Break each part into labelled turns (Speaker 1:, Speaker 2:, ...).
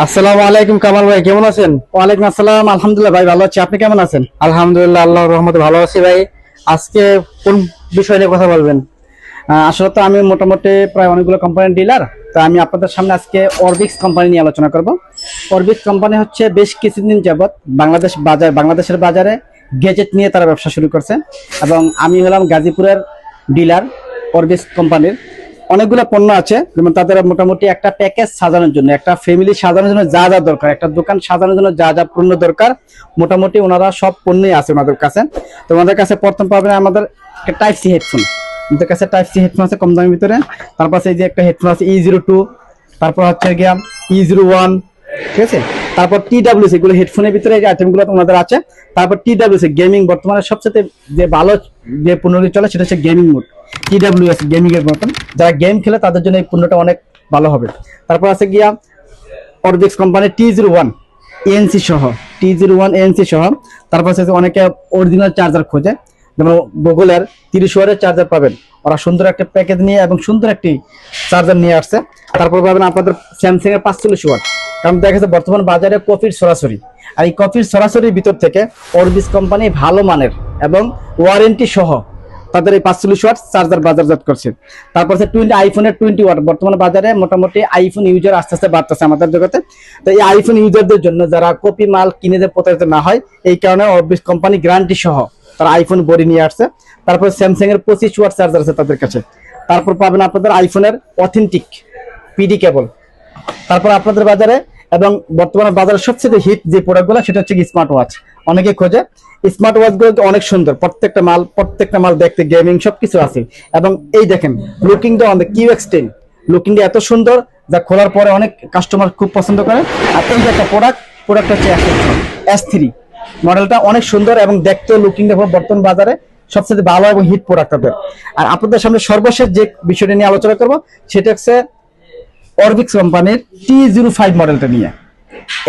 Speaker 1: আসসালামু আলাইকুম কামাল ভাই, কেমন আছেন?
Speaker 2: ওয়ালাইকুম আসসালাম। আলহামদুলিল্লাহ ভাই, ভালো আছি। আপনি কেমন আছেন?
Speaker 1: আলহামদুলিল্লাহ, আল্লাহর রহমতে ভালো আছি ভাই। আজকে কোন বিষয় নিয়ে কথা বলবেন?
Speaker 2: আসলে তো আমি মোটামুটি প্রায় অনেকগুলো কোম্পানির ডিলার। তো আমি আপনাদের সামনে আজকে অরবিক্স কোম্পানি নিয়ে আলোচনা করব। অরবিক্স কোম্পানি হচ্ছে বেশ কিছুদিন যাবত বাংলাদেশের বাজারে গেজেট নিয়ে তারা ব্যবসা শুরু করছে, এবং আমি হলাম গাজীপুরের ডিলার অরবিক্স কোম্পানির। অনেকগুলো পণ্য আছে, যেমন তাদের মোটামুটি একটা প্যাকেজ সাজানোর জন্য, একটা ফ্যামিলি সাজানোর জন্য যা যা দরকার, একটা দোকান সাজানোর জন্য যা যা পণ্য দরকার, মোটামুটি ওনারা সব পণ্যই আছে ওনাদের কাছে। তো ওনাদের কাছে প্রথম পাবেন আমাদের টাইপ সি হেডফোন। আমাদের কাছে টাইপ সি হেডফোন আছে কম দামের ভিতরে। তারপর আছে এই যে একটা হেডফোন আছে E02, তারপর হচ্ছে গিয়া E01, ঠিক আছে। তারপর TWC, এগুলো হেডফোনের ভিতরে এই আইটেমগুলো তোমাদের আছে। তারপর TWC গেমিং, বর্তমানে সবচেয়ে যে ভালো যে পণ্যটি চলে সেটা হচ্ছে গেমিং মোড। TWS গেমিং এর মতন, যারা গেম খেলে তাদের জন্য এই পণ্যটা অনেক ভালো হবে। তারপর আছে গিয়া অরবিক্স কোম্পানির T01 ANC সহ, T01 ANC সহ। তারপর আছে অনেকে অরিজিনাল চার্জার খোঁজে, যেমন গুগলের 30 ওয়াটের চার্জার পাবেন। ওরা সুন্দর একটা প্যাকেজ নিয়ে এবং সুন্দর একটি চার্জার নিয়ে আসছে। তারপর পাবেন আপনাদের স্যামসাং এর 45 ওয়াট, কারণ দেখা যাচ্ছে বর্তমান বাজারে কপির সরাসরি, আর এই কপির সরাসরির ভিতর থেকে অরবিক্স কোম্পানি ভালো মানের এবং ওয়ারেন্টি সহ তাদের এই 45 ওয়াট চার্জার বাজারজাত করছে। তারপর আছে আইফোনের 20 ওয়াট। বর্তমানে বাজারে মোটামুটি আইফোন ইউজার আস্তে আস্তে বাড়তেছে আমাদের জগতে। তো এই আইফোন ইউজারদের জন্য, যারা কপি মাল কিনে যে প্রতারিত না হয়, এই কারণে অরবিক্স কোম্পানি গ্যারান্টি সহ তারা আইফোন বডি নিয়ে আসছে। তারপর স্যামসাং এর 25 ওয়াট চার্জার আছে তাদের কাছে। তারপর পাবেন আপনাদের আইফোনের অথেন্টিক পিডি কেবল। তারপর আপনাদের বাজারে এবং বর্তমানে বাজারে সবচেয়ে হিট যে প্রোডাক্টগুলো, সেটা হচ্ছে স্মার্ট ওয়াচ। অনেকে খোঁজে স্মার্ট ওয়াচ গুলো অনেক সুন্দর, প্রত্যেকটা মাল দেখতে গেমিং সবকিছু আছে। এবং এই দেখেন লুকিংটা অন দ্য QX10, লুকিংটা এত সুন্দর যা খোলার পরে অনেক কাস্টমার খুব পছন্দ করে। আর এই যে একটা প্রোডাক্ট হচ্ছে S3 মডেলটা, অনেক সুন্দর এবং দেখতে লুকিং দেখো বর্তমান বাজারে সবচেয়ে ভালো এবং হিট প্রোডাক্ট হবে। আর আপনাদের সামনে সর্বশেষ যে বিষয়টা নিয়ে আলোচনা করব, সেটা হচ্ছে অরবিক্স কোম্পানির T05 মডেলটা নিয়ে।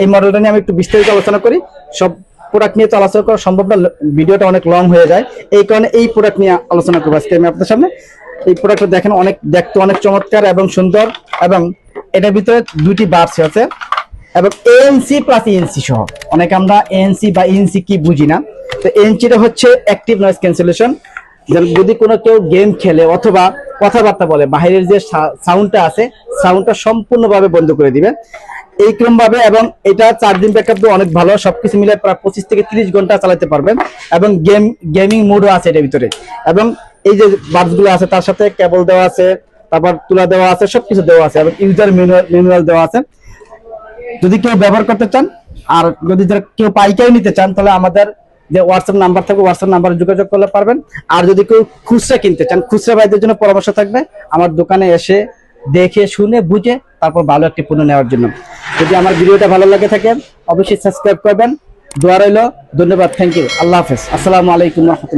Speaker 2: এই মডেলটা নিয়ে আমি একটু বিস্তারিত আলোচনা করি। সব প্রোডাক্ট নিয়ে তো আলোচনা করা সম্ভব না, ভিডিওটা অনেক লং হয়ে যায়। এই কারণে এই প্রোডাক্ট নিয়ে আলোচনা করবো আজকে আমি আপনাদের সামনে। এই প্রোডাক্টটা দেখেন, দেখতে অনেক চমৎকার এবং সুন্দর, এবং এটার ভিতরে দুইটি বার্স আছে এবং ANC প্লাস ANC সহ। অনেকে আমরা ANC বা ANC কি বুঝি না। তো ANCটা হচ্ছে অ্যাক্টিভ নয়েজ ক্যান্সেলেশন। যদি কোনো কেউ গেম খেলে অথবা কথাবার্তা বলে, বাইরের যে সাউন্ডটা আছে, সাউন্ডটা সম্পূর্ণভাবে বন্ধ করে দিবে এইরকম ভাবে। এবং এটা চার্জিং ব্যাকআপ অনেক ভালো, সবকিছু মিলে প্রায় 25 থেকে 30 ঘন্টা চালাতে পারবেন। এবং গেমিং মোডও আছে এটার ভিতরে। এবং এই যে বাডস গুলো আছে, তার সাথে কেবল দেওয়া আছে, তারপর তুলা দেওয়া আছে, সবকিছু দেওয়া আছে, এবং ইউজার ম্যানুয়াল দেওয়া আছে। যদি কেউ ব্যবহার করতে চান, আর যদি কেউ পাইকারি নিতে চান, তাহলে আমাদের যে হোয়াটসঅ্যাপ নাম্বার থাকবে, হোয়াটসঅ্যাপ নাম্বারে যোগাযোগ করলে পারবেন। আর যদি কেউ খুচরা কিনতে চান, খুচরা ভাইদের জন্য পরামর্শ থাকবে আমার দোকানে এসে দেখে শুনে বুঝে তারপর ভালো একটি পণ্য নেওয়ার জন্য। যদি আমার ভিডিওটা ভালো লাগে থাকে, অবশ্যই সাবস্ক্রাইব করবেন। দোয়া রইল। ধন্যবাদ, থ্যাংক ইউ, আল্লাহ হাফেজ, আসসালামু আলাইকুম রহমতুল্লাহ।